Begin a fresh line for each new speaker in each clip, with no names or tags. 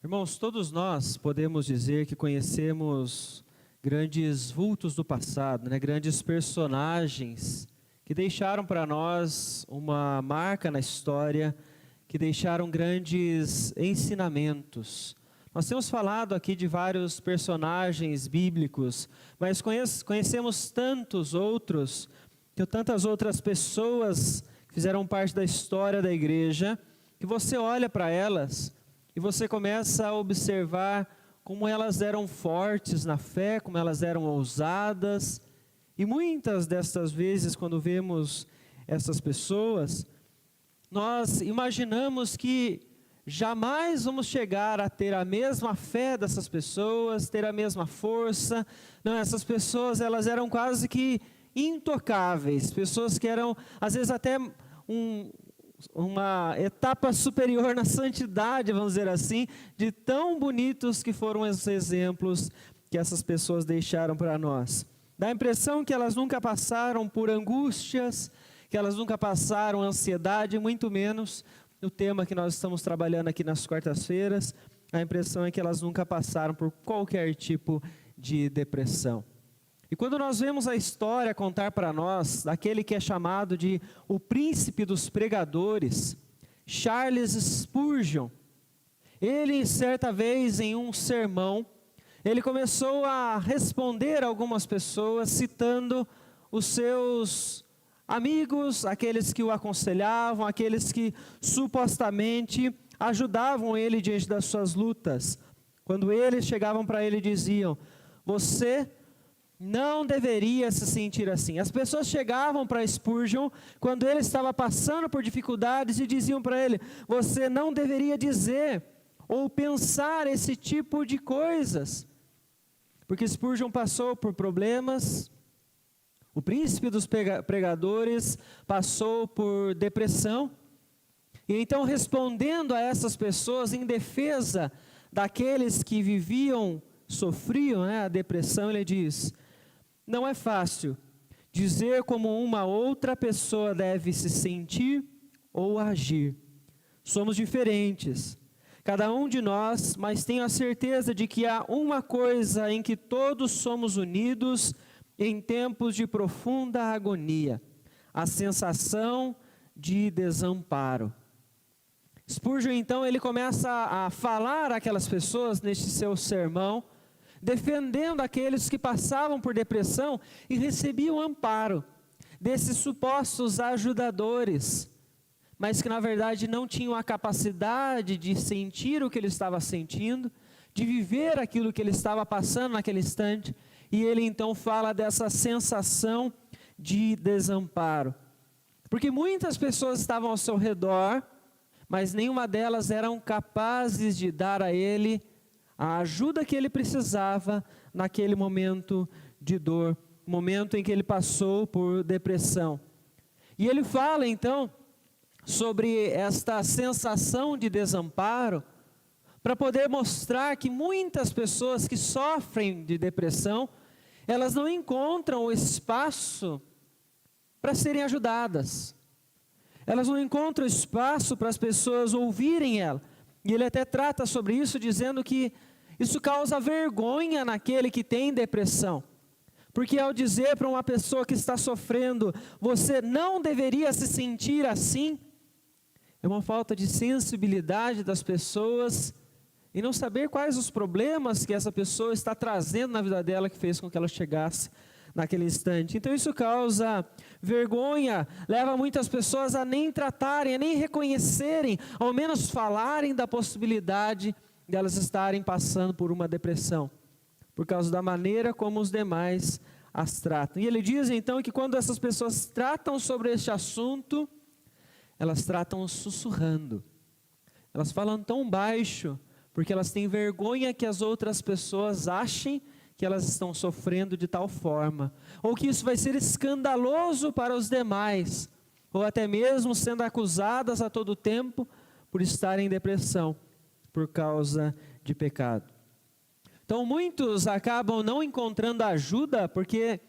Irmãos, todos nós podemos dizer que conhecemos grandes vultos do passado, grandes personagens que deixaram para nós uma marca na história, que deixaram grandes ensinamentos. Nós temos falado aqui de vários personagens bíblicos, mas conhecemos tantos outros, tantas outras pessoas que fizeram parte da história da igreja, que você olha para elas e você começa a observar como elas eram fortes na fé, como elas eram ousadas. E muitas destas vezes, quando vemos essas pessoas, nós imaginamos que jamais vamos chegar a ter a mesma fé dessas pessoas, ter a mesma força. Não, essas pessoas, elas eram quase que intocáveis, pessoas que eram, às vezes, até uma etapa superior na santidade, vamos dizer assim, de tão bonitos que foram os exemplos que essas pessoas deixaram para nós. Dá a impressão que elas nunca passaram por angústias, que elas nunca passaram ansiedade, muito menos o tema que nós estamos trabalhando aqui nas quartas-feiras. A impressão é que elas nunca passaram por qualquer tipo de depressão. E quando nós vemos a história contar para nós, daquele que é chamado de o príncipe dos pregadores, Charles Spurgeon, ele certa vez em um sermão, ele começou a responder a algumas pessoas, citando os seus amigos, aqueles que o aconselhavam, aqueles que supostamente ajudavam ele diante das suas lutas. Quando eles chegavam para ele e diziam: você não deveria se sentir assim. As pessoas chegavam para Spurgeon quando ele estava passando por dificuldades e diziam para ele: você não deveria dizer ou pensar esse tipo de coisas. Porque Spurgeon passou por problemas, o príncipe dos pregadores passou por depressão. E então, respondendo a essas pessoas em defesa daqueles que sofriam a depressão, ele diz: não é fácil dizer como uma outra pessoa deve se sentir ou agir. Somos diferentes, cada um de nós, mas tenho a certeza de que há uma coisa em que todos somos unidos em tempos de profunda agonia: a sensação de desamparo. Spurgeon, então, ele começa a falar àquelas pessoas neste seu sermão, defendendo aqueles que passavam por depressão e recebiam amparo desses supostos ajudadores, mas que na verdade não tinham a capacidade de sentir o que ele estava sentindo, de viver aquilo que ele estava passando naquele instante. E ele então fala dessa sensação de desamparo, porque muitas pessoas estavam ao seu redor, mas nenhuma delas eram capazes de dar a ele a ajuda que ele precisava naquele momento de dor, momento em que ele passou por depressão. E ele fala então sobre esta sensação de desamparo, para poder mostrar que muitas pessoas que sofrem de depressão, elas não encontram o espaço para serem ajudadas. Elas não encontram espaço para as pessoas ouvirem ela. E ele até trata sobre isso, dizendo que isso causa vergonha naquele que tem depressão. Porque ao dizer para uma pessoa que está sofrendo: você não deveria se sentir assim, é uma falta de sensibilidade das pessoas e não saber quais os problemas que essa pessoa está trazendo na vida dela, que fez com que ela chegasse naquele instante. Então isso causa vergonha, leva muitas pessoas a nem tratarem, a nem reconhecerem, ao menos falarem da possibilidade de elas estarem passando por uma depressão, por causa da maneira como os demais as tratam. E ele diz então que quando essas pessoas tratam sobre este assunto, elas tratam sussurrando, elas falam tão baixo, porque elas têm vergonha que as outras pessoas achem que elas estão sofrendo de tal forma, ou que isso vai ser escandaloso para os demais, ou até mesmo sendo acusadas a todo tempo por estarem em depressão, por causa de pecado. Então muitos acabam não encontrando ajuda, porque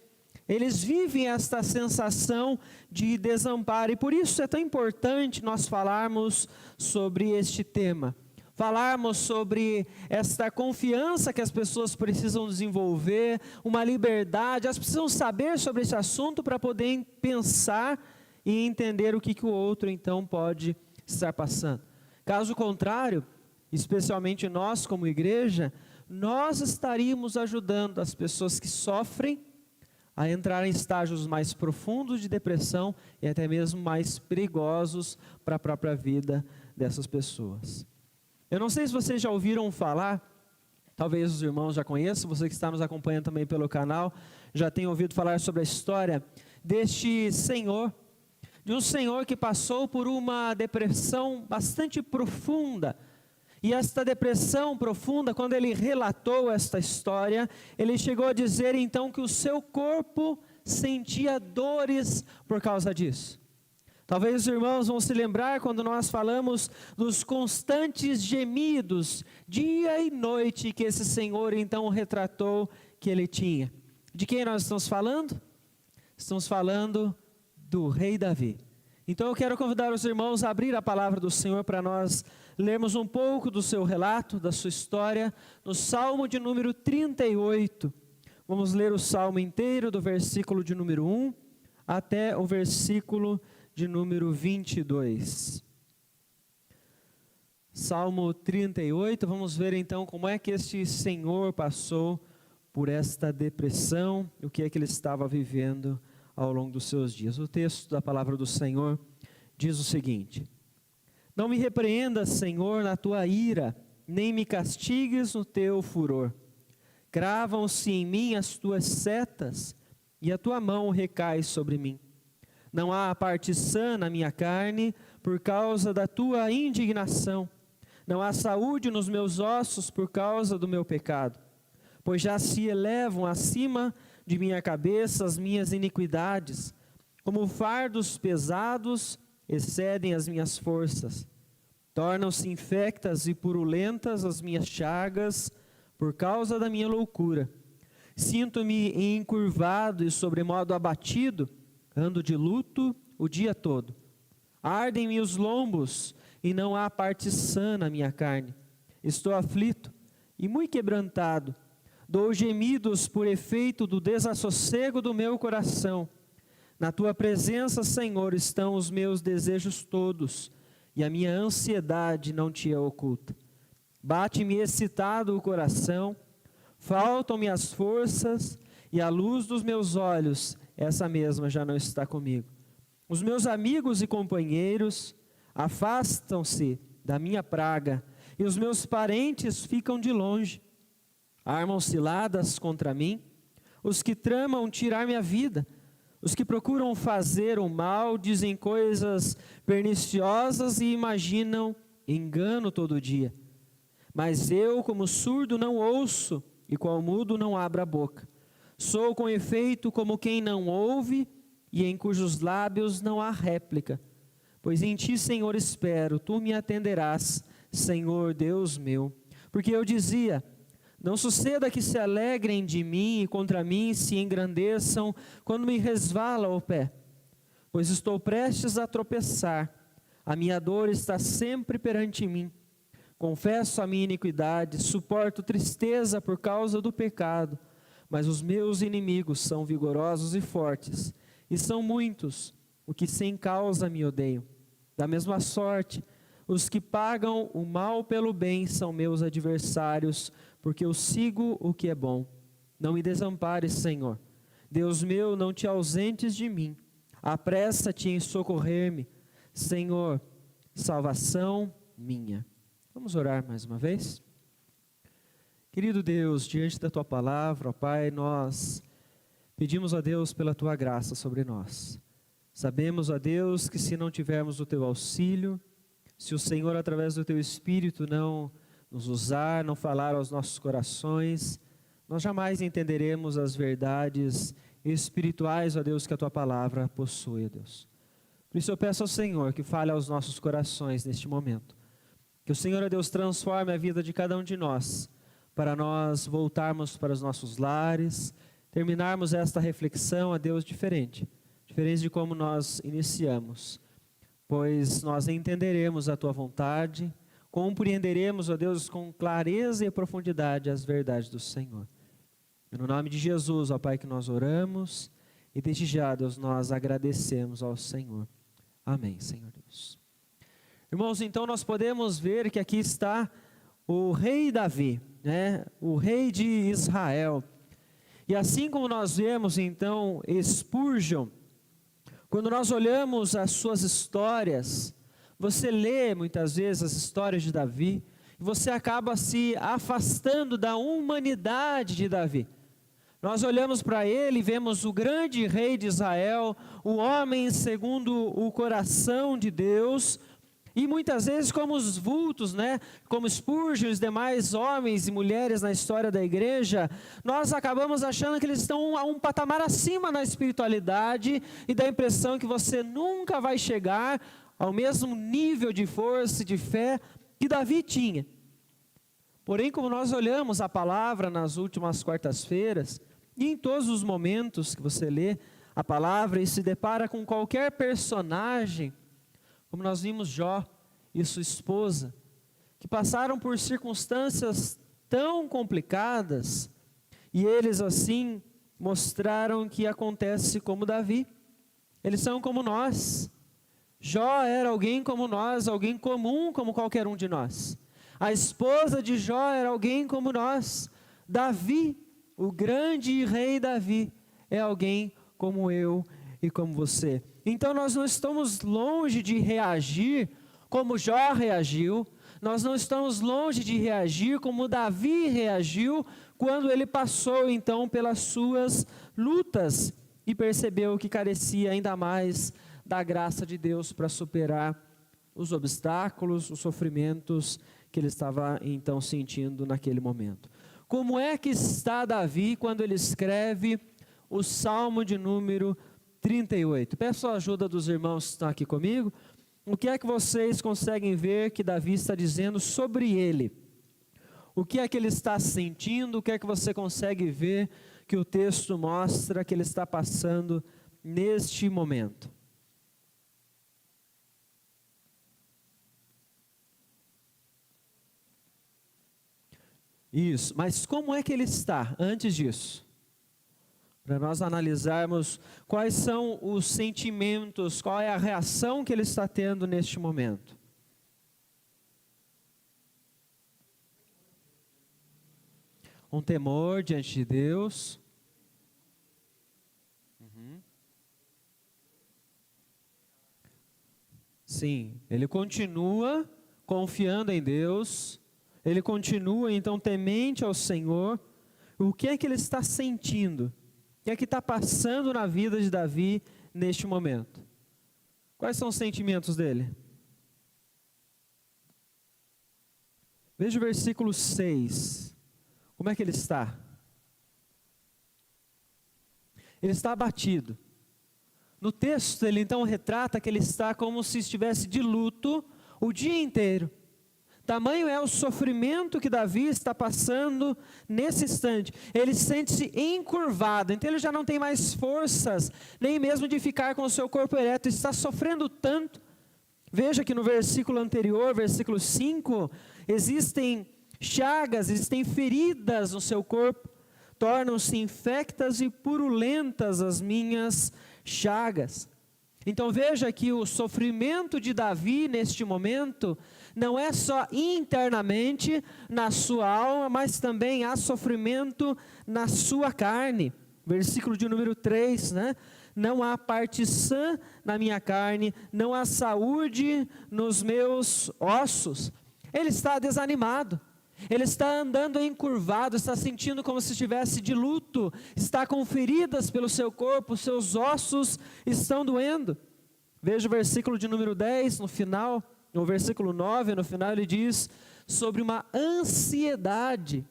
eles vivem esta sensação de desamparo, e por isso é tão importante nós falarmos sobre este tema. falarmos sobre esta confiança que as pessoas precisam desenvolver, uma liberdade, elas precisam saber sobre esse assunto para poder pensar e entender o que o outro então pode estar passando. Caso contrário, especialmente nós como igreja, nós estaríamos ajudando as pessoas que sofrem a entrar em estágios mais profundos de depressão e até mesmo mais perigosos para a própria vida dessas pessoas. Eu não sei se vocês já ouviram falar, talvez os irmãos já conheçam, você que está nos acompanhando também pelo canal, já tem ouvido falar sobre a história deste senhor, de um senhor que passou por uma depressão bastante profunda. E esta depressão profunda, quando ele relatou esta história, ele chegou a dizer então que o seu corpo sentia dores por causa disso. Talvez os irmãos vão se lembrar quando nós falamos dos constantes gemidos, dia e noite, que esse senhor então retratou que ele tinha. De quem nós estamos falando? Estamos falando do rei Davi. Então eu quero convidar os irmãos a abrir a palavra do Senhor para nós lermos um pouco do seu relato, da sua história, no Salmo de número 38. Vamos ler o Salmo inteiro, do versículo de número 1 até o versículo de número 22. Salmo 38, vamos ver então como é que este senhor passou por esta depressão, o que é que ele estava vivendo ao longo dos seus dias. O texto da palavra do Senhor diz o seguinte: Não me repreendas, Senhor, na tua ira, nem me castigues no teu furor. Cravam-se em mim as tuas setas, e a tua mão recai sobre mim. Não há parte sã na minha carne, por causa da tua indignação. Não há saúde nos meus ossos, por causa do meu pecado. Pois já se elevam acima de minha cabeça as minhas iniquidades, como fardos pesados excedem as minhas forças. Tornam-se infectas e purulentas as minhas chagas, por causa da minha loucura. Sinto-me encurvado e sobremodo abatido, ando de luto o dia todo. Ardem-me os lombos, e não há parte sã na minha carne. Estou aflito e muito quebrantado. Dou gemidos por efeito do desassossego do meu coração. Na tua presença, Senhor, estão os meus desejos todos, e a minha ansiedade não te é oculta. Bate-me excitado o coração, faltam-me as forças, e a luz dos meus olhos, essa mesma já não está comigo. Os meus amigos e companheiros afastam-se da minha praga, e os meus parentes ficam de longe. Armam ciladas contra mim, os que tramam tirar minha vida, os que procuram fazer o mal, dizem coisas perniciosas e imaginam engano todo dia. Mas eu, como surdo, não ouço, e qual mudo não abro a boca. Sou com efeito como quem não ouve, e em cujos lábios não há réplica. Pois em ti, Senhor, espero, tu me atenderás, Senhor Deus meu. Porque eu dizia: não suceda que se alegrem de mim e contra mim se engrandeçam quando me resvala o pé. Pois estou prestes a tropeçar, a minha dor está sempre perante mim. Confesso a minha iniquidade, suporto tristeza por causa do pecado, mas os meus inimigos são vigorosos e fortes, e são muitos, o que sem causa me odeiam. Da mesma sorte, os que pagam o mal pelo bem são meus adversários, porque eu sigo o que é bom. Não me desampares, Senhor. Deus meu, não te ausentes de mim. Apressa-te em socorrer-me. Senhor, salvação minha. Vamos orar mais uma vez? Querido Deus, diante da Tua palavra, ó Pai, nós pedimos a Deus pela Tua graça sobre nós. Sabemos, ó Deus, que se não tivermos o Teu auxílio, se o Senhor, através do Teu Espírito, não nos usar, não falar aos nossos corações, nós jamais entenderemos as verdades espirituais, ó Deus, que a Tua palavra possui, ó Deus. Por isso eu peço ao Senhor que fale aos nossos corações neste momento. Que o Senhor, ó Deus, transforme a vida de cada um de nós, para nós voltarmos para os nossos lares, terminarmos esta reflexão, ó Deus, diferente de como nós iniciamos, pois nós entenderemos a Tua vontade, compreenderemos, ó Deus, com clareza e profundidade as verdades do Senhor. E no nome de Jesus, ó Pai, que nós oramos, e desde já, Deus, nós agradecemos ao Senhor. Amém, Senhor Deus. Irmãos, então nós podemos ver que aqui está o rei Davi, né? O rei de Israel. E assim como nós vemos então Spurgeon, quando nós olhamos as suas histórias, você lê muitas vezes as histórias de Davi, e você acaba se afastando da humanidade de Davi. Nós olhamos para ele e vemos o grande rei de Israel, o homem segundo o coração de Deus, e muitas vezes como os vultos, né, como Spurgeon e os demais homens e mulheres na história da igreja, nós acabamos achando que eles estão a um patamar acima na espiritualidade e dá a impressão que você nunca vai chegar ao mesmo nível de força e de fé que Davi tinha. Porém, como nós olhamos a palavra nas últimas quartas-feiras, e em todos os momentos que você lê a palavra e se depara com qualquer personagem, como nós vimos Jó e sua esposa, que passaram por circunstâncias tão complicadas, e eles assim mostraram que acontece como Davi. Eles são como nós. Jó era alguém como nós, alguém comum como qualquer um de nós. A esposa de Jó era alguém como nós. Davi, o grande rei Davi, é alguém como eu e como você. Então nós não estamos longe de reagir como Jó reagiu, nós não estamos longe de reagir como Davi reagiu, quando ele passou então pelas suas lutas e percebeu que carecia ainda mais da graça de Deus para superar os obstáculos, os sofrimentos que ele estava então sentindo naquele momento. Como é que está Davi quando ele escreve o Salmo de número 38? Peço a ajuda dos irmãos que estão aqui comigo. O que é que vocês conseguem ver que Davi está dizendo sobre ele? O que é que ele está sentindo? O que é que você consegue ver que o texto mostra que ele está passando neste momento? Isso, mas como é que ele está antes disso? Para nós analisarmos quais são os sentimentos, qual é a reação que ele está tendo neste momento. Um temor diante de Deus. Sim, ele continua confiando em Deus. Ele continua então temente ao Senhor. O que é que ele está sentindo? O que é que está passando na vida de Davi neste momento? Quais são os sentimentos dele? Veja o versículo 6. Como é que ele está? Ele está abatido. No texto ele então retrata que ele está como se estivesse de luto o dia inteiro. Tamanho é o sofrimento que Davi está passando nesse instante. Ele sente-se encurvado, então ele já não tem mais forças, nem mesmo de ficar com o seu corpo ereto, está sofrendo tanto. Veja que no versículo anterior, versículo 5, existem chagas, existem feridas no seu corpo, tornam-se infectas e purulentas as minhas chagas. Então veja que o sofrimento de Davi neste momento não é só internamente na sua alma, mas também há sofrimento na sua carne. Versículo de número 3, né? Não há parte sã na minha carne, não há saúde nos meus ossos. Ele está desanimado. Ele está andando encurvado, está sentindo como se estivesse de luto, está com feridas pelo seu corpo, seus ossos estão doendo. Veja o versículo de número 10, no final, no versículo 9, no final ele diz sobre uma ansiedade,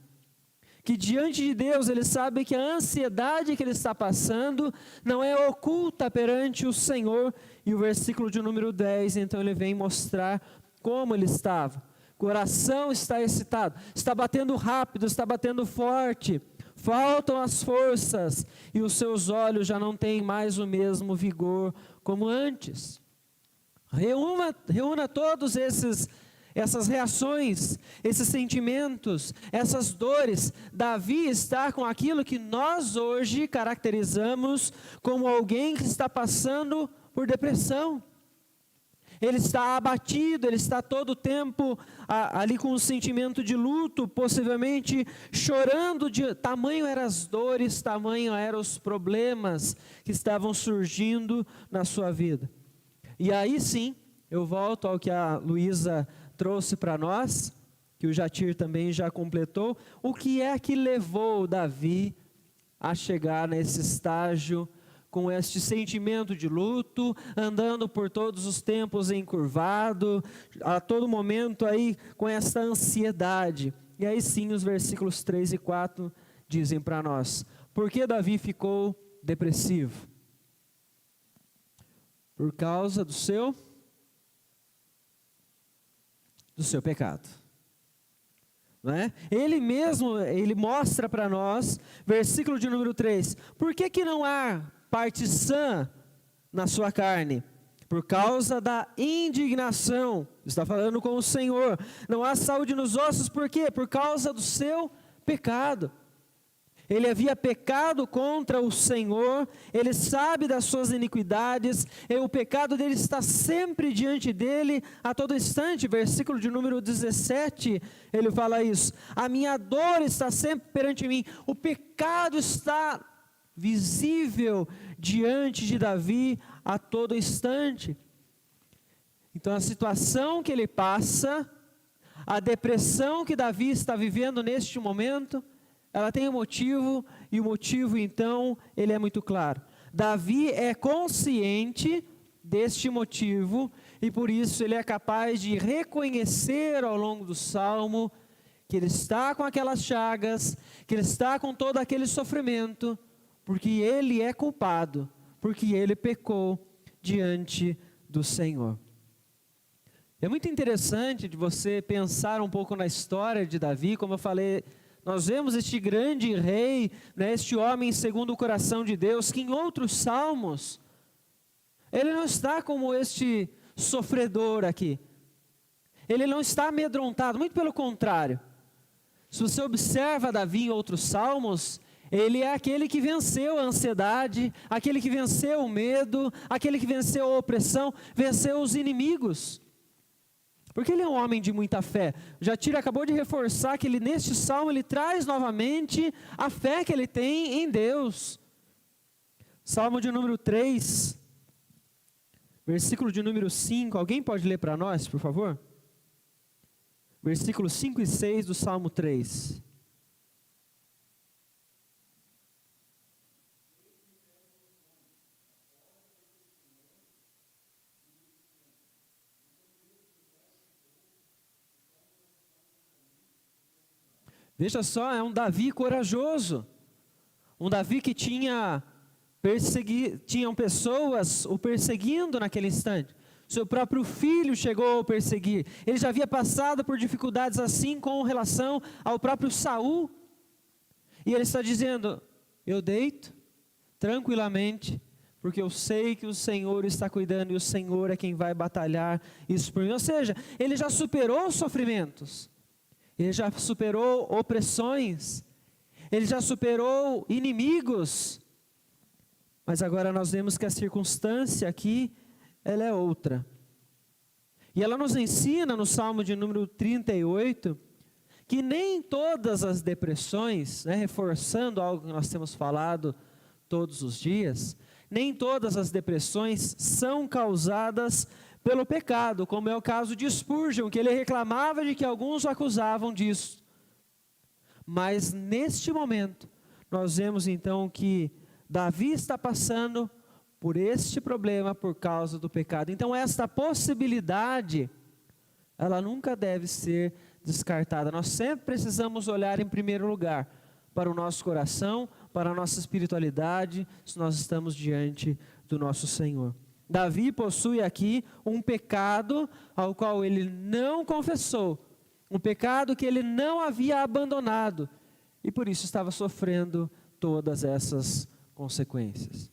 que diante de Deus ele sabe que a ansiedade que ele está passando não é oculta perante o Senhor. E o versículo de número 10, então ele vem mostrar como ele estava. Coração está excitado, está batendo rápido, está batendo forte, faltam as forças, e os seus olhos já não têm mais o mesmo vigor como antes. Reúna todos essas reações, esses sentimentos, essas dores. Davi está com aquilo que nós hoje caracterizamos como alguém que está passando por depressão. Ele está abatido, ele está todo o tempo ali com um sentimento de luto, possivelmente chorando, tamanho eram as dores, tamanho eram os problemas que estavam surgindo na sua vida. E aí sim, eu volto ao que a Luísa trouxe para nós, que o Jatir também já completou. O que é que levou Davi a chegar nesse estágio, com este sentimento de luto, andando por todos os tempos encurvado, a todo momento aí com essa ansiedade? E aí sim os versículos 3 e 4 dizem para nós: por que Davi ficou depressivo? Por causa do seu pecado. Não é? Ele mesmo, ele mostra para nós, versículo de número 3, por que não há parte sã na sua carne? Por causa da indignação, está falando com o Senhor. Não há saúde nos ossos, por quê? Por causa do seu pecado. Ele havia pecado contra o Senhor, ele sabe das suas iniquidades, e o pecado dele está sempre diante dele, a todo instante. Versículo de número 17, ele fala isso: a minha dor está sempre perante mim. O pecado está visível diante de Davi a todo instante. Então a situação que ele passa, a depressão que Davi está vivendo neste momento, ela tem um motivo, e o motivo então, ele é muito claro. Davi é consciente deste motivo, e por isso ele é capaz de reconhecer ao longo do Salmo, que ele está com aquelas chagas, que ele está com todo aquele sofrimento, porque ele é culpado, porque ele pecou diante do Senhor. É muito interessante de você pensar um pouco na história de Davi. Como eu falei, nós vemos este grande rei, né, este homem segundo o coração de Deus, que em outros salmos, ele não está como este sofredor aqui. Ele não está amedrontado, muito pelo contrário. Se você observa Davi em outros salmos, ele é aquele que venceu a ansiedade, aquele que venceu o medo, aquele que venceu a opressão, venceu os inimigos. Porque ele é um homem de muita fé. Jatir acabou de reforçar que neste salmo ele traz novamente a fé que ele tem em Deus. Salmo de número 3, versículo de número 5. Alguém pode ler para nós, por favor? Versículos 5 e 6 do Salmo 3. Veja só, é um Davi corajoso, um Davi que tinham pessoas o perseguindo naquele instante. Seu próprio filho chegou a perseguir. Ele já havia passado por dificuldades assim com relação ao próprio Saul. E ele está dizendo: eu deito tranquilamente, porque eu sei que o Senhor está cuidando e o Senhor é quem vai batalhar isso por mim. Ou seja, ele já superou os sofrimentos. Ele já superou opressões, ele já superou inimigos, mas agora nós vemos que a circunstância aqui, ela é outra. E ela nos ensina no Salmo de número 38, que nem todas as depressões, né, reforçando algo que nós temos falado todos os dias, nem todas as depressões são causadas pelo pecado, como é o caso de Spurgeon, que ele reclamava de que alguns o acusavam disso. Mas neste momento, nós vemos então que Davi está passando por este problema por causa do pecado. Então esta possibilidade, ela nunca deve ser descartada. Nós sempre precisamos olhar em primeiro lugar para o nosso coração, para a nossa espiritualidade, se nós estamos diante do nosso Senhor. Davi possui aqui um pecado ao qual ele não confessou, um pecado que ele não havia abandonado, e por isso estava sofrendo todas essas consequências.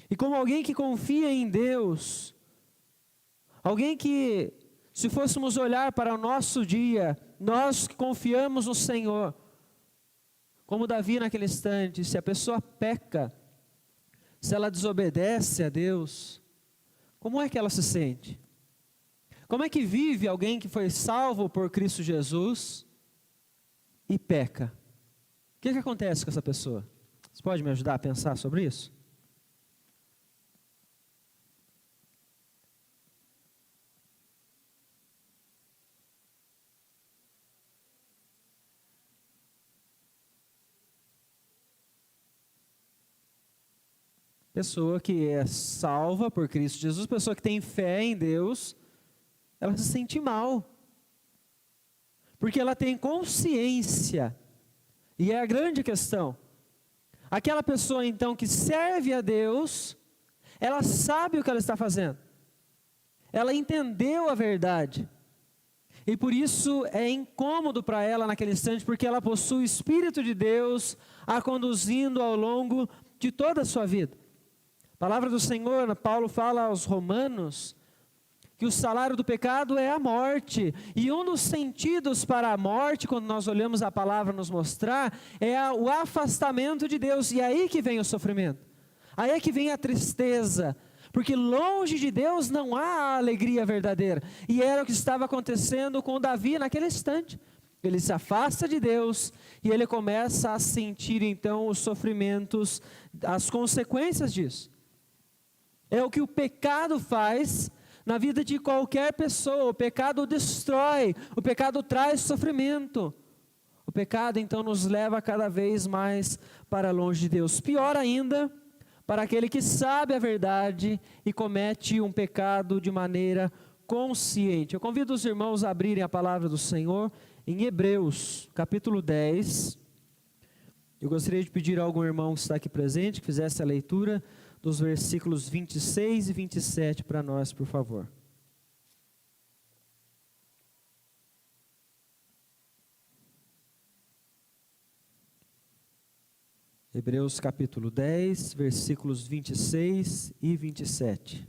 E como alguém que confia em Deus, alguém que Se fôssemos olhar para o nosso dia, nós que confiamos no Senhor, como Davi naquele instante, se a pessoa peca, se ela desobedece a Deus, como é que ela se sente? Como é que vive alguém que foi salvo por Cristo Jesus e peca? O que acontece com essa pessoa? Você pode me ajudar a pensar sobre isso? Pessoa que é salva por Cristo Jesus, pessoa que tem fé em Deus, ela se sente mal, porque ela tem consciência, e é a grande questão. Aquela pessoa então que serve a Deus, ela sabe o que ela está fazendo, ela entendeu a verdade, e por isso é incômodo para ela naquele instante, porque ela possui o Espírito de Deus a conduzindo ao longo de toda a sua vida. A palavra do Senhor, Paulo fala aos Romanos, que o salário do pecado é a morte, e um dos sentidos para a morte, quando nós olhamos a palavra nos mostrar, é o afastamento de Deus, e é aí que vem o sofrimento, aí é que vem a tristeza, porque longe de Deus não há a alegria verdadeira, e era o que estava acontecendo com Davi naquele instante. Ele se afasta de Deus, e ele começa a sentir então os sofrimentos, as consequências disso. É o que o pecado faz na vida de qualquer pessoa. O pecado destrói, o pecado traz sofrimento. O pecado então nos leva cada vez mais para longe de Deus. Pior ainda, para aquele que sabe a verdade e comete um pecado de maneira consciente. Eu convido os irmãos a abrirem a palavra do Senhor em Hebreus, capítulo 10. Eu gostaria de pedir a algum irmão que está aqui presente, que fizesse a leitura dos versículos 26 e 27 para nós, por favor. Hebreus capítulo 10, versículos 26 e 27.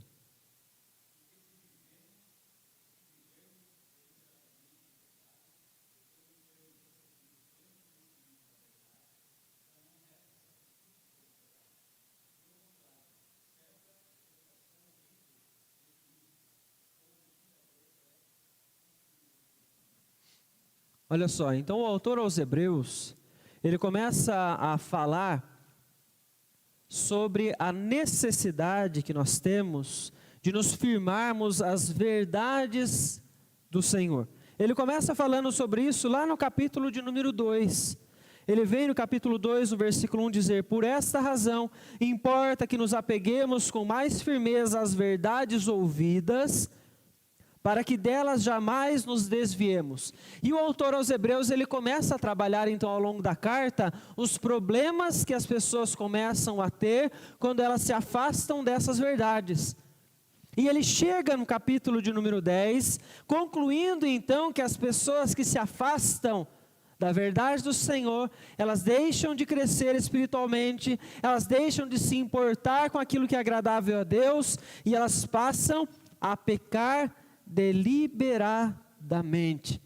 Olha só, então o autor aos Hebreus, ele começa a falar sobre a necessidade que nós temos de nos firmarmos as verdades do Senhor. Ele começa falando sobre isso lá no capítulo de número 2. Ele vem no capítulo 2, no versículo 1 dizer: por esta razão, importa que nos apeguemos com mais firmeza às verdades ouvidas, para que delas jamais nos desviemos. E o autor aos Hebreus, ele começa a trabalhar então ao longo da carta, os problemas que as pessoas começam a ter, quando elas se afastam dessas verdades. E ele chega no capítulo de número 10, concluindo então que as pessoas que se afastam da verdade do Senhor, elas deixam de crescer espiritualmente, elas deixam de se importar com aquilo que é agradável a Deus, e elas passam a pecar deliberadamente.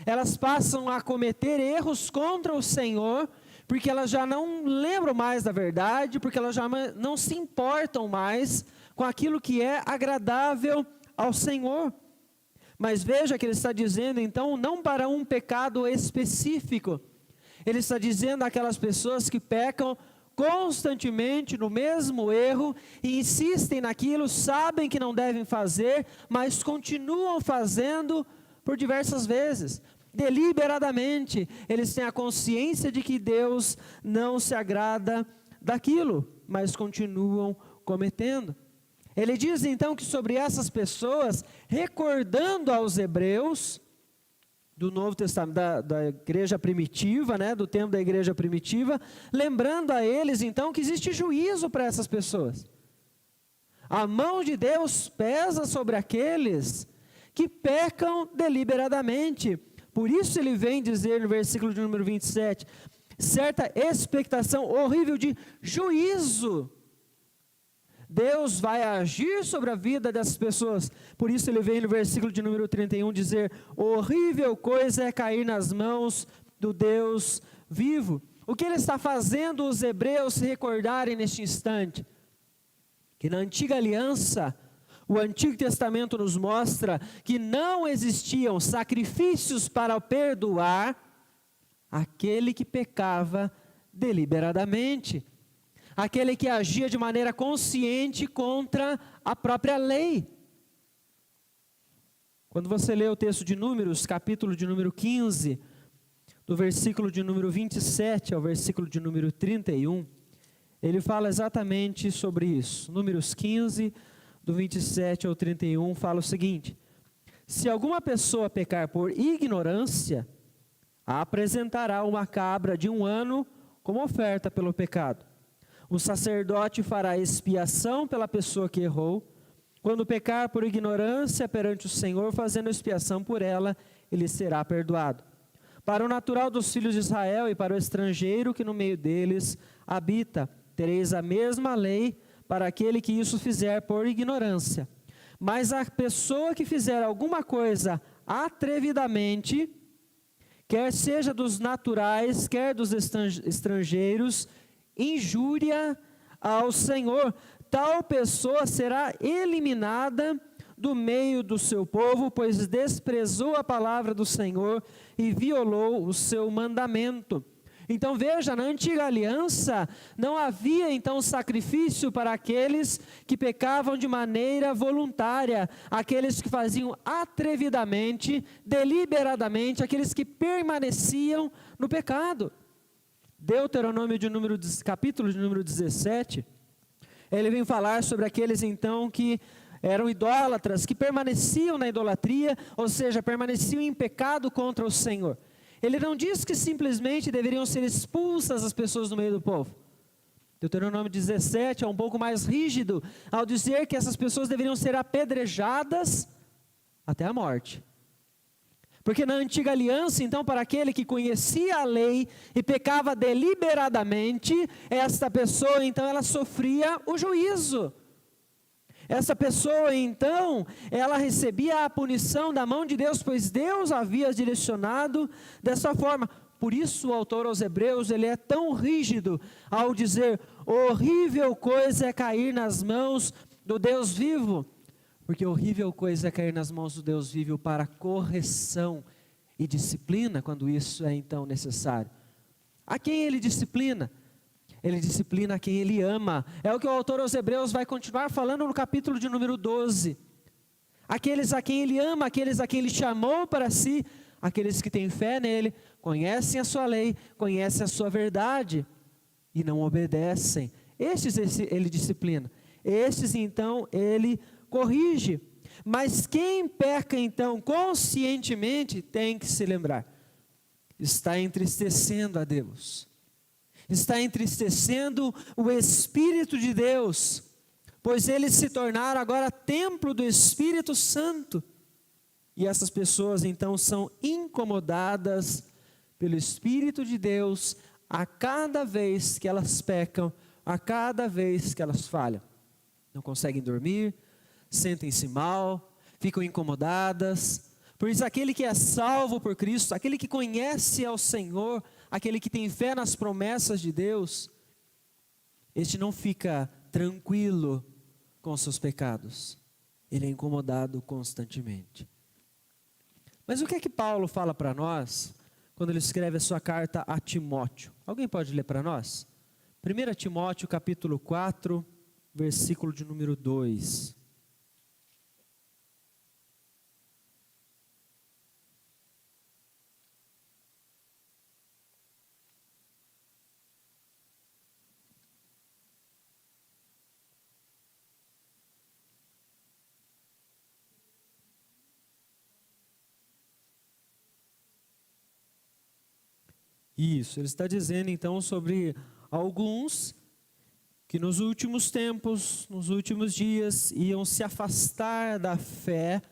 Elas passam a cometer erros contra o Senhor, porque elas já não lembram mais da verdade, porque elas já não se importam mais com aquilo que é agradável ao Senhor. Mas veja que ele está dizendo então, não para um pecado específico, ele está dizendo àquelas pessoas que pecam constantemente no mesmo erro e insistem naquilo, sabem que não devem fazer, mas continuam fazendo por diversas vezes, deliberadamente. Eles têm a consciência de que Deus não se agrada daquilo, mas continuam cometendo. Ele diz então que sobre essas pessoas, recordando aos hebreus do Novo Testamento, da igreja primitiva, do tempo da igreja primitiva, lembrando a eles então que existe juízo para essas pessoas. A mão de Deus pesa sobre aqueles que pecam deliberadamente. Por isso ele vem dizer no versículo de número 27, certa expectação horrível de juízo Deus vai agir sobre a vida dessas pessoas. Por isso ele vem no versículo de número 31 dizer: horrível coisa é cair nas mãos do Deus vivo. O que ele está fazendo os hebreus se recordarem neste instante? Que na antiga aliança, o Antigo Testamento nos mostra que não existiam sacrifícios para perdoar aquele que pecava deliberadamente, aquele que agia de maneira consciente contra a própria lei. Quando você lê o texto de Números, capítulo de número 15, do versículo de número 27 ao versículo de número 31, ele fala exatamente sobre isso. Números 15, do 27 ao 31, fala o seguinte: se alguma pessoa pecar por ignorância, apresentará uma cabra de 1 ano como oferta pelo pecado. O sacerdote fará expiação pela pessoa que errou. Quando pecar por ignorância perante o Senhor, fazendo expiação por ela, ele será perdoado. Para o natural dos filhos de Israel e para o estrangeiro que no meio deles habita, tereis a mesma lei para aquele que isso fizer por ignorância. Mas a pessoa que fizer alguma coisa atrevidamente, quer seja dos naturais, quer dos estrangeiros, injúria ao Senhor, tal pessoa será eliminada do meio do seu povo, pois desprezou a palavra do Senhor e violou o seu mandamento. Então veja, na antiga aliança não havia então sacrifício para aqueles que pecavam de maneira voluntária, aqueles que faziam atrevidamente, deliberadamente, aqueles que permaneciam no pecado. Deuteronômio capítulo de número 17, ele vem falar sobre aqueles então que eram idólatras, que permaneciam na idolatria, ou seja, permaneciam em pecado contra o Senhor. Ele não diz que simplesmente deveriam ser expulsas as pessoas do meio do povo. Deuteronômio 17 é um pouco mais rígido, ao dizer que essas pessoas deveriam ser apedrejadas até a morte. Porque na antiga aliança, então, para aquele que conhecia a lei e pecava deliberadamente, esta pessoa, então, ela sofria o juízo. Essa pessoa, então, ela recebia a punição da mão de Deus, pois Deus havia direcionado dessa forma. Por isso o autor aos Hebreus, ele é tão rígido ao dizer: horrível coisa é cair nas mãos do Deus vivo. Porque horrível coisa é cair nas mãos do Deus vivo para correção e disciplina, quando isso é então necessário. A quem ele disciplina? Ele disciplina a quem ele ama. É o que o autor aos Hebreus vai continuar falando no capítulo de número 12. Aqueles a quem ele ama, aqueles a quem ele chamou para si, aqueles que têm fé nele, conhecem a sua lei, conhecem a sua verdade e não obedecem. Estes ele disciplina. Estes então ele corrige. Mas quem peca então conscientemente tem que se lembrar: está entristecendo a Deus. Está entristecendo o Espírito de Deus, pois eles se tornaram agora templo do Espírito Santo. E essas pessoas então são incomodadas pelo Espírito de Deus a cada vez que elas pecam, a cada vez que elas falham. Não conseguem dormir, sentem-se mal, ficam incomodadas. Por isso aquele que é salvo por Cristo, aquele que conhece ao Senhor, aquele que tem fé nas promessas de Deus, este não fica tranquilo com os seus pecados, ele é incomodado constantemente. Mas o que é que Paulo fala para nós, quando ele escreve a sua carta a Timóteo? Alguém pode ler para nós? 1 Timóteo capítulo 4, versículo de número 2. Isso, ele está dizendo então sobre alguns que nos últimos tempos, nos últimos dias, iam se afastar da fé,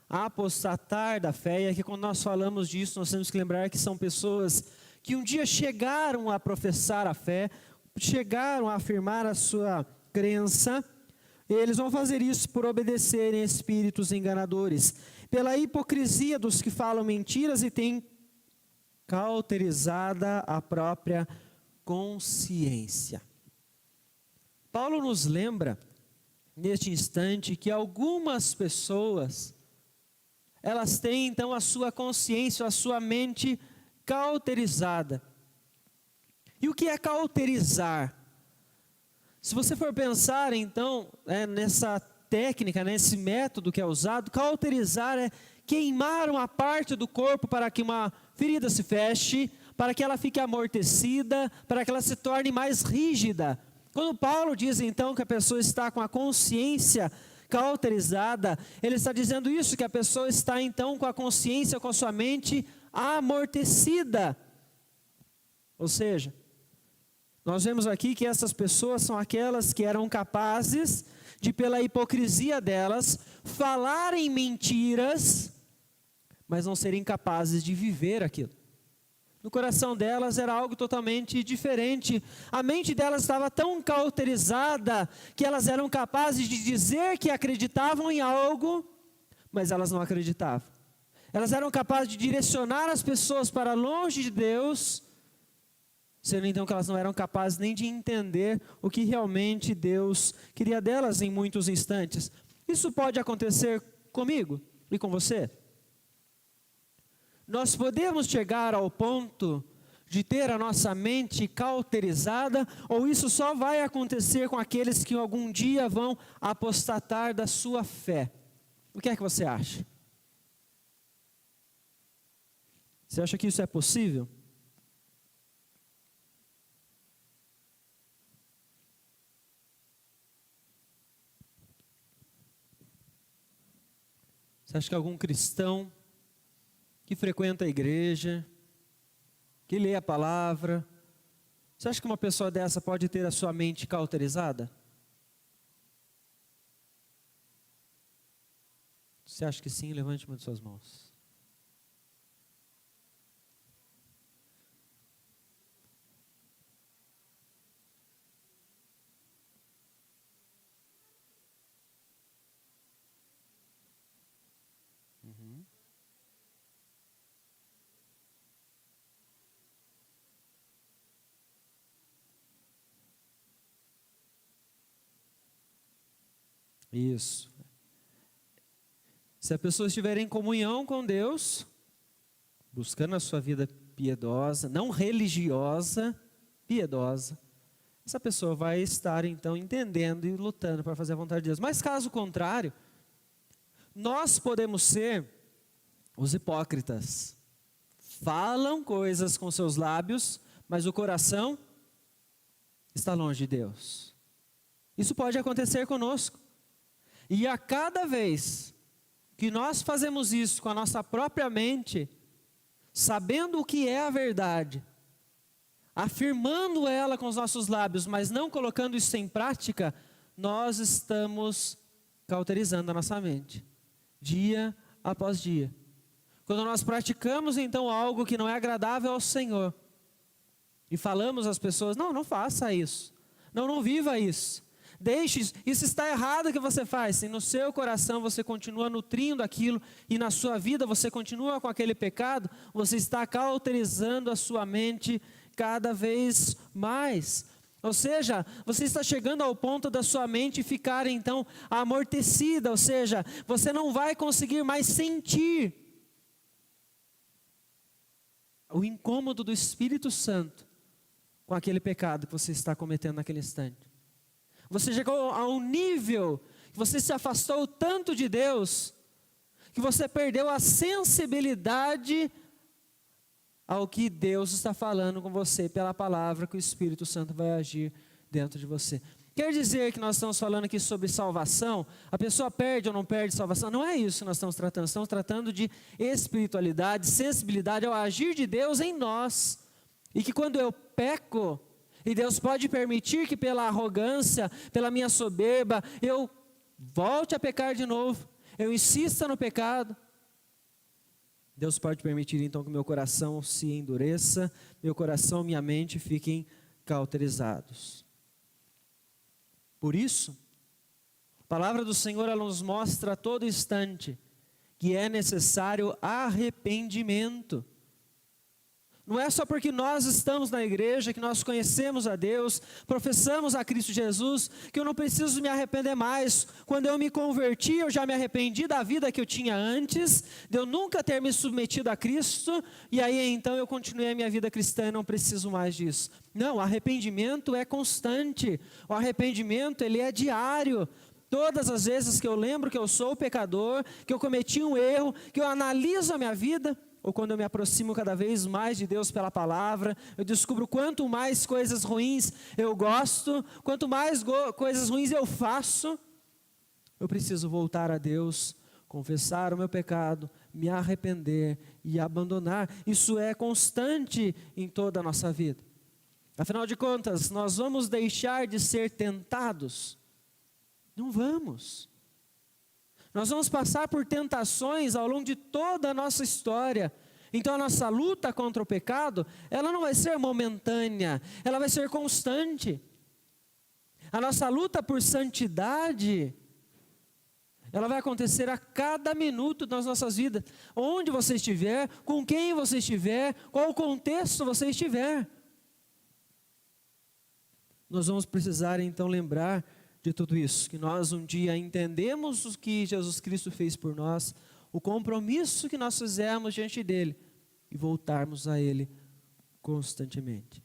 apostatar da fé. E aqui quando nós falamos disso, nós temos que lembrar que são pessoas que um dia chegaram a professar a fé, chegaram a afirmar a sua crença, Eles vão fazer isso por obedecerem a espíritos enganadores, pela hipocrisia dos que falam mentiras e têm cauterizada a própria consciência. Paulo nos lembra, neste instante, que algumas pessoas, elas têm então a sua consciência, a sua mente cauterizada. E o que é cauterizar? Se você for pensar então nessa técnica, nesse método que é usado, cauterizar é queimar uma parte do corpo para que uma ferida se feche, para que ela fique amortecida, para que ela se torne mais rígida. Quando Paulo diz então que a pessoa está com a consciência cauterizada, ele está dizendo isso, que a pessoa está então com a consciência, com a sua mente amortecida. Ou seja, nós vemos aqui que essas pessoas são aquelas que eram capazes de, pela hipocrisia delas, falarem mentiras, mas não serem capazes de viver aquilo. No coração delas era algo totalmente diferente. A mente delas estava tão cauterizada que elas eram capazes de dizer que acreditavam em algo, mas elas não acreditavam. Elas eram capazes de direcionar as pessoas para longe de Deus, sendo então que elas não eram capazes nem de entender o que realmente Deus queria delas em muitos instantes. Isso pode acontecer comigo e com você. Nós podemos chegar ao ponto de ter a nossa mente cauterizada, ou isso só vai acontecer com aqueles que algum dia vão apostatar da sua fé? O que é que você acha? Você acha que isso é possível? Você acha que algum cristão que frequenta a igreja, que lê a palavra, você acha que uma pessoa dessa pode ter a sua mente cauterizada? Você acha que sim? Levante uma de suas mãos. Isso. Se a pessoa estiver em comunhão com Deus, buscando a sua vida piedosa, não religiosa, piedosa, essa pessoa vai estar então entendendo e lutando para fazer a vontade de Deus. Mas caso contrário, nós podemos ser os hipócritas. Falam coisas com seus lábios, mas o coração está longe de Deus. Isso pode acontecer conosco. E a cada vez que nós fazemos isso com a nossa própria mente, sabendo o que é a verdade, afirmando ela com os nossos lábios, mas não colocando isso em prática, nós estamos cauterizando a nossa mente, dia após dia. Quando nós praticamos então algo que não é agradável ao Senhor, e falamos às pessoas, não faça isso, não viva isso, deixe isso está errado que você faz, e no seu coração você continua nutrindo aquilo, e na sua vida você continua com aquele pecado, você está cauterizando a sua mente cada vez mais. Ou seja, você está chegando ao ponto da sua mente ficar então amortecida, ou seja, você não vai conseguir mais sentir o incômodo do Espírito Santo com aquele pecado que você está cometendo naquele instante. Você chegou a um nível que você se afastou tanto de Deus, que você perdeu a sensibilidade ao que Deus está falando com você, pela palavra que o Espírito Santo vai agir dentro de você. Quer dizer que nós estamos falando aqui sobre salvação? A pessoa perde ou não perde salvação? Não é isso que nós estamos tratando de espiritualidade, sensibilidade ao agir de Deus em nós. E que quando eu peco, e Deus pode permitir que pela arrogância, pela minha soberba, eu volte a pecar de novo, eu insista no pecado. Deus pode permitir então que meu coração se endureça, meu coração, minha mente fiquem cauterizados. Por isso, palavra do Senhor, ela nos mostra a todo instante que é necessário arrependimento. Não é só porque nós estamos na igreja, que nós conhecemos a Deus, professamos a Cristo Jesus, que eu não preciso me arrepender mais. Quando eu me converti, eu já me arrependi da vida que eu tinha antes, de eu nunca ter me submetido a Cristo, e aí então eu continuei a minha vida cristã e não preciso mais disso. Não, o arrependimento é constante, o arrependimento ele é diário. Todas as vezes que eu lembro que eu sou pecador, que eu cometi um erro, que eu analiso a minha vida, ou quando eu me aproximo cada vez mais de Deus pela palavra, eu descubro quanto mais coisas ruins eu gosto, quanto mais coisas ruins eu faço, eu preciso voltar a Deus, confessar o meu pecado, me arrepender e abandonar. Isso é constante em toda a nossa vida. Afinal de contas, nós vamos deixar de ser tentados? Não vamos. Nós vamos passar por tentações ao longo de toda a nossa história. Então a nossa luta contra o pecado, ela não vai ser momentânea, ela vai ser constante. A nossa luta por santidade, ela vai acontecer a cada minuto das nossas vidas. Onde você estiver, com quem você estiver, qual o contexto você estiver. Nós vamos precisar então lembrar de tudo isso, que nós um dia entendemos o que Jesus Cristo fez por nós, o compromisso que nós fizemos diante dele e voltarmos a ele constantemente.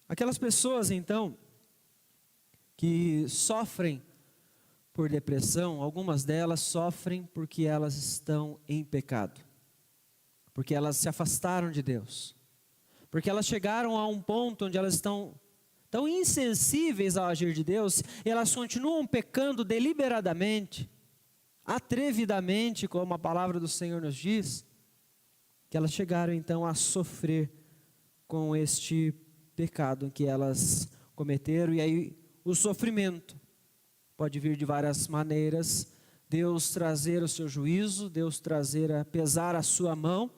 Aquelas pessoas então que sofrem por depressão, algumas delas sofrem porque elas estão em pecado, porque elas se afastaram de Deus, porque elas chegaram a um ponto onde elas estão tão insensíveis ao agir de Deus, elas continuam pecando deliberadamente, atrevidamente, como a palavra do Senhor nos diz, que elas chegaram então a sofrer com este pecado que elas cometeram. E aí o sofrimento pode vir de várias maneiras. Deus trazer o seu juízo, Deus pesar a sua mão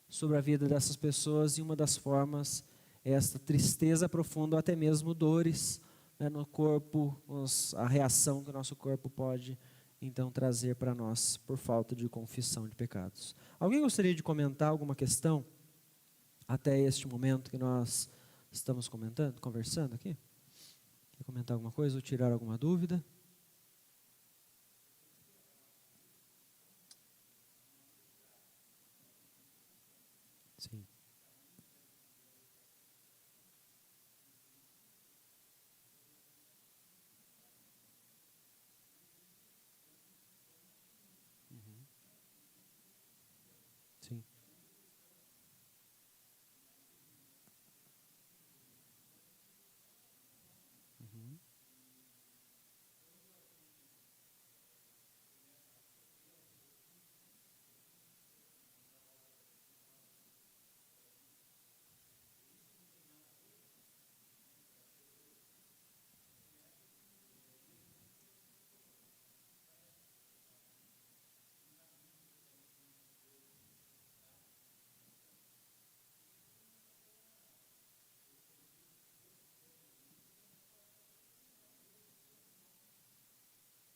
sobre a vida dessas pessoas, e uma das formas esta tristeza profunda, ou até mesmo dores, né, no corpo, a reação que o nosso corpo pode então trazer para nós por falta de confissão de pecados. Alguém gostaria de comentar alguma questão até este momento que nós estamos conversando aqui? Quer comentar alguma coisa ou tirar alguma dúvida? Sim. Sim. Uhum.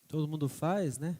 Todo mundo faz, né?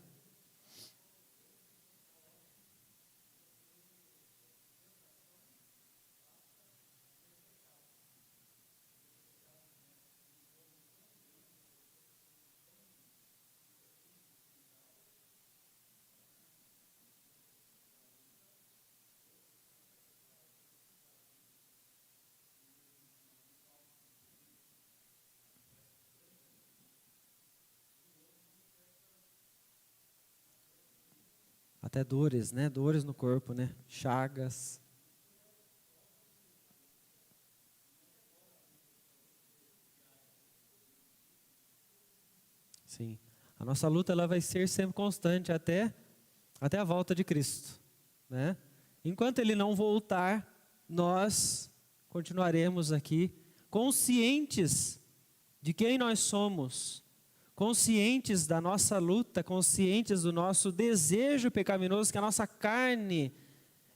Até dores, né? Dores no corpo, né? Chagas. Sim. A nossa luta ela vai ser sempre constante até a volta de Cristo, né? Enquanto Ele não voltar, nós continuaremos aqui conscientes de quem nós somos, conscientes da nossa luta, conscientes do nosso desejo pecaminoso, que a nossa carne,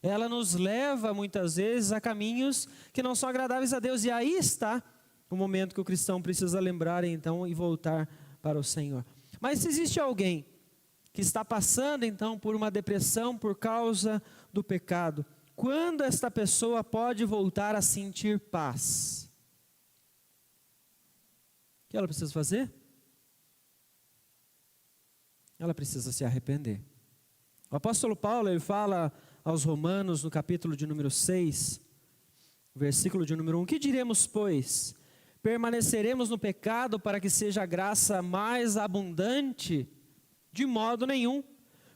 ela nos leva muitas vezes a caminhos que não são agradáveis a Deus. E aí está o momento que o cristão precisa lembrar então e voltar para o Senhor. Mas se existe alguém que está passando então por uma depressão por causa do pecado, quando esta pessoa pode voltar a sentir paz? O que ela precisa fazer? Ela precisa se arrepender. O apóstolo Paulo, ele fala aos Romanos, no capítulo de número 6, versículo de número 1, que diremos, pois? Permaneceremos no pecado para que seja a graça mais abundante? De modo nenhum.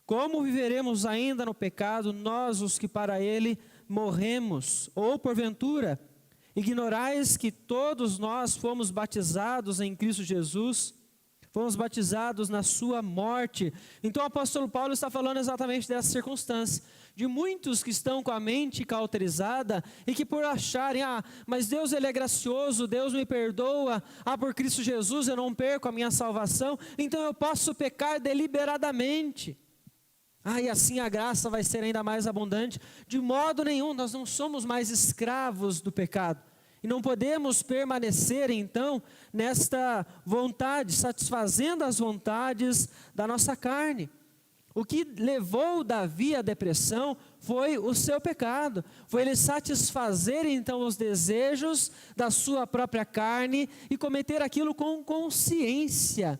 Como viveremos ainda no pecado, nós os que para ele morremos? Ou porventura, ignorais que todos nós fomos batizados em Cristo Jesus, fomos batizados na sua morte? Então o apóstolo Paulo está falando exatamente dessa circunstância, de muitos que estão com a mente cauterizada e que por acharem, mas Deus ele é gracioso, Deus me perdoa, por Cristo Jesus eu não perco a minha salvação, então eu posso pecar deliberadamente. E assim a graça vai ser ainda mais abundante. De modo nenhum, nós não somos mais escravos do pecado. E não podemos permanecer então nesta vontade, satisfazendo as vontades da nossa carne. O que levou Davi à depressão foi o seu pecado. Foi ele satisfazer então os desejos da sua própria carne e cometer aquilo com consciência.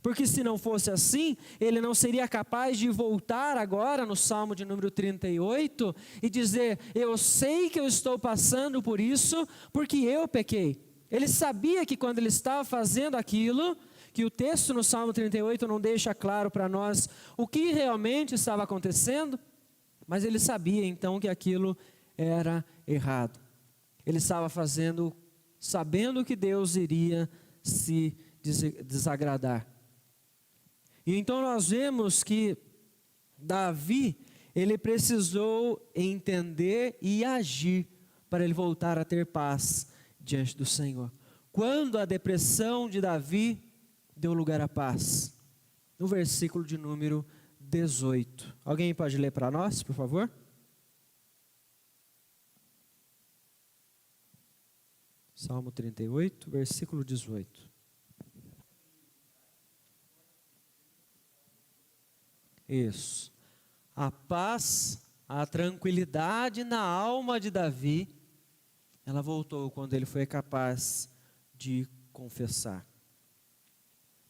Porque se não fosse assim, ele não seria capaz de voltar agora no Salmo de número 38 e dizer, eu sei que eu estou passando por isso porque eu pequei. Ele sabia que quando ele estava fazendo aquilo, que o texto no Salmo 38 não deixa claro para nós o que realmente estava acontecendo, mas ele sabia então que aquilo era errado. Ele estava fazendo, sabendo que Deus iria se desagradar. E então nós vemos que Davi, ele precisou entender e agir para ele voltar a ter paz diante do Senhor. Quando a depressão de Davi deu lugar à paz? No versículo de número 18. Alguém pode ler para nós, por favor? Salmo 38, versículo 18. Isso. A paz, a tranquilidade na alma de Davi, ela voltou quando ele foi capaz de confessar.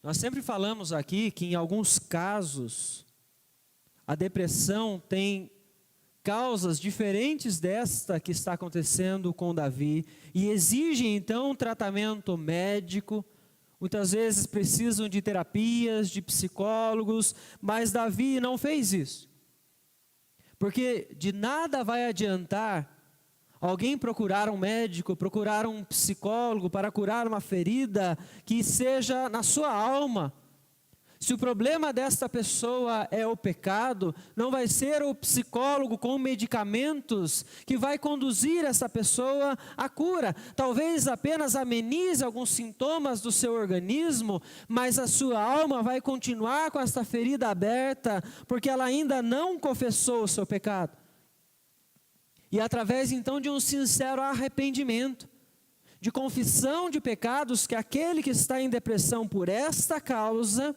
Nós sempre falamos aqui que em alguns casos, a depressão tem causas diferentes desta que está acontecendo com Davi, e exige então um tratamento médico. Muitas vezes precisam de terapias, de psicólogos, mas Davi não fez isso. Porque de nada vai adiantar alguém procurar um médico, procurar um psicólogo para curar uma ferida que seja na sua alma. Se o problema desta pessoa é o pecado, não vai ser o psicólogo com medicamentos que vai conduzir essa pessoa à cura. Talvez apenas amenize alguns sintomas do seu organismo, mas a sua alma vai continuar com essa ferida aberta, porque ela ainda não confessou o seu pecado. E através então de um sincero arrependimento, de confissão de pecados, que aquele que está em depressão por esta causa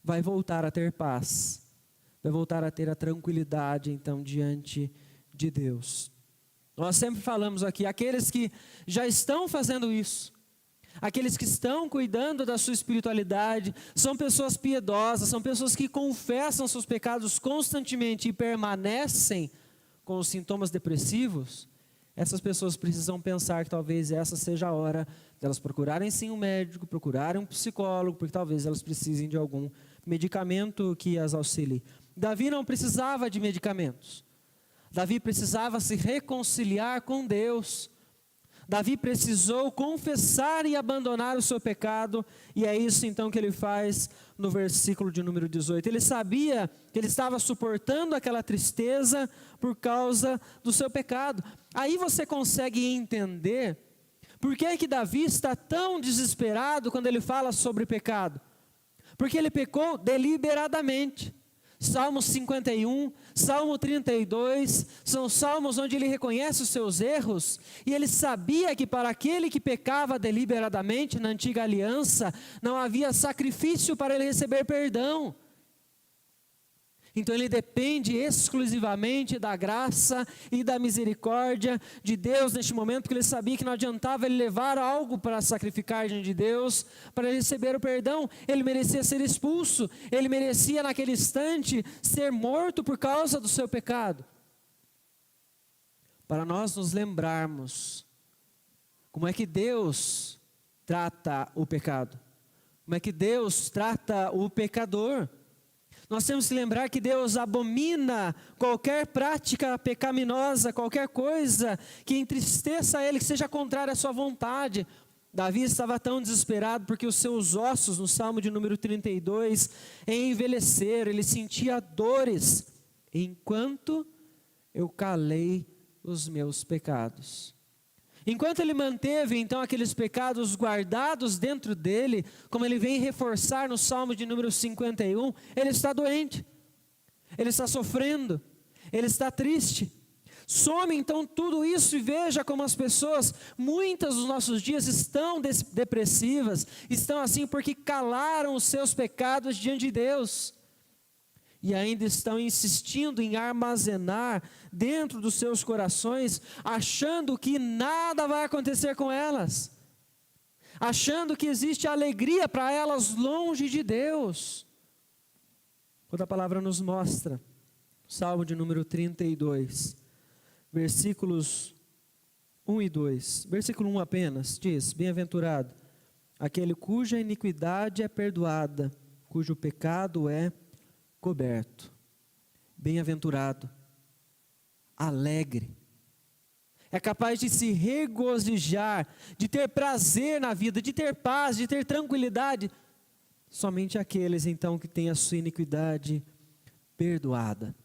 vai voltar a ter paz, vai voltar a ter a tranquilidade então diante de Deus. Nós sempre falamos aqui, aqueles que já estão fazendo isso, aqueles que estão cuidando da sua espiritualidade, são pessoas piedosas, são pessoas que confessam seus pecados constantemente e permanecem com os sintomas depressivos. Essas pessoas precisam pensar que talvez essa seja a hora delas procurarem sim um médico, procurarem um psicólogo, porque talvez elas precisem de algum medicamento que as auxilie. Davi não precisava de medicamentos. Davi precisava se reconciliar com Deus. Davi precisou confessar e abandonar o seu pecado, e é isso então que ele faz no versículo de número 18. Ele sabia que ele estava suportando aquela tristeza por causa do seu pecado. Aí você consegue entender por que que Davi está tão desesperado quando ele fala sobre pecado. Porque ele pecou deliberadamente, Salmo 51, Salmo 32, são salmos onde ele reconhece os seus erros, e ele sabia que para aquele que pecava deliberadamente na antiga aliança, não havia sacrifício para ele receber perdão. Então ele depende exclusivamente da graça e da misericórdia de Deus neste momento, porque ele sabia que não adiantava ele levar algo para sacrificar diante de Deus, para ele receber o perdão. Ele merecia ser expulso, ele merecia naquele instante ser morto por causa do seu pecado. Para nós nos lembrarmos como é que Deus trata o pecado, como é que Deus trata o pecador. Nós temos que lembrar que Deus abomina qualquer prática pecaminosa, qualquer coisa que entristeça Ele, que seja contrária à sua vontade. Davi estava tão desesperado porque os seus ossos, no Salmo de número 32, envelheceram, ele sentia dores, enquanto eu calei os meus pecados. Enquanto ele manteve então aqueles pecados guardados dentro dele, como ele vem reforçar no Salmo de número 51, ele está doente, ele está sofrendo, ele está triste. Some então tudo isso e veja como as pessoas, muitas dos nossos dias estão depressivas, estão assim porque calaram os seus pecados diante de Deus. E ainda estão insistindo em armazenar dentro dos seus corações, achando que nada vai acontecer com elas, achando que existe alegria para elas longe de Deus. Quando a palavra nos mostra, Salmo de número 32, versículos 1 e 2, versículo 1 apenas, diz: bem-aventurado aquele cuja iniquidade é perdoada, cujo pecado é coberto. Bem-aventurado, alegre, é capaz de se regozijar, de ter prazer na vida, de ter paz, de ter tranquilidade. Somente aqueles então que têm a sua iniquidade perdoada.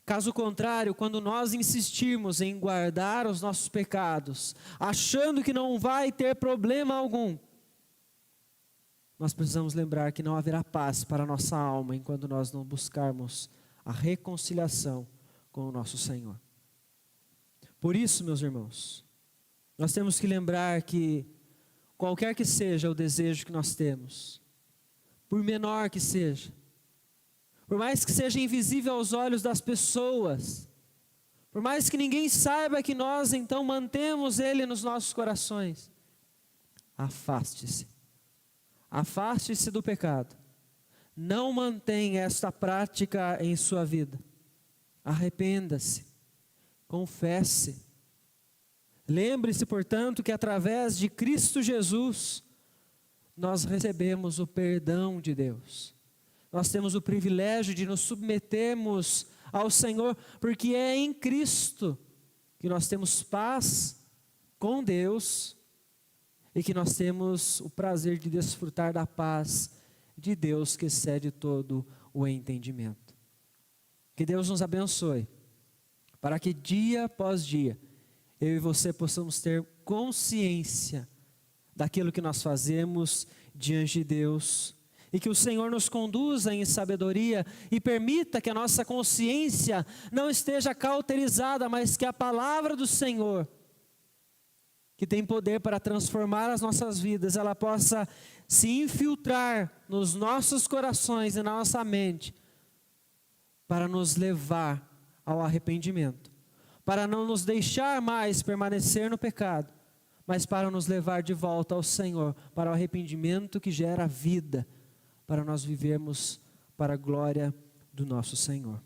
Caso contrário, quando nós insistirmos em guardar os nossos pecados, achando que não vai ter problema algum, nós precisamos lembrar que não haverá paz para a nossa alma enquanto nós não buscarmos a reconciliação com o nosso Senhor. Por isso, meus irmãos, nós temos que lembrar que qualquer que seja o desejo que nós temos, por menor que seja, por mais que seja invisível aos olhos das pessoas, por mais que ninguém saiba que nós então mantemos ele nos nossos corações, afaste-se. Afaste-se do pecado, não mantenha esta prática em sua vida, arrependa-se, confesse. Lembre-se, portanto, que através de Cristo Jesus, nós recebemos o perdão de Deus, nós temos o privilégio de nos submetermos ao Senhor, porque é em Cristo que nós temos paz com Deus, e que nós temos o prazer de desfrutar da paz de Deus que excede todo o entendimento. Que Deus nos abençoe, para que dia após dia, eu e você possamos ter consciência daquilo que nós fazemos diante de Deus, e que o Senhor nos conduza em sabedoria e permita que a nossa consciência não esteja cauterizada, mas que a palavra do Senhor, que tem poder para transformar as nossas vidas, ela possa se infiltrar nos nossos corações e na nossa mente, para nos levar ao arrependimento, para não nos deixar mais permanecer no pecado, mas para nos levar de volta ao Senhor, para o arrependimento que gera vida, para nós vivermos para a glória do nosso Senhor.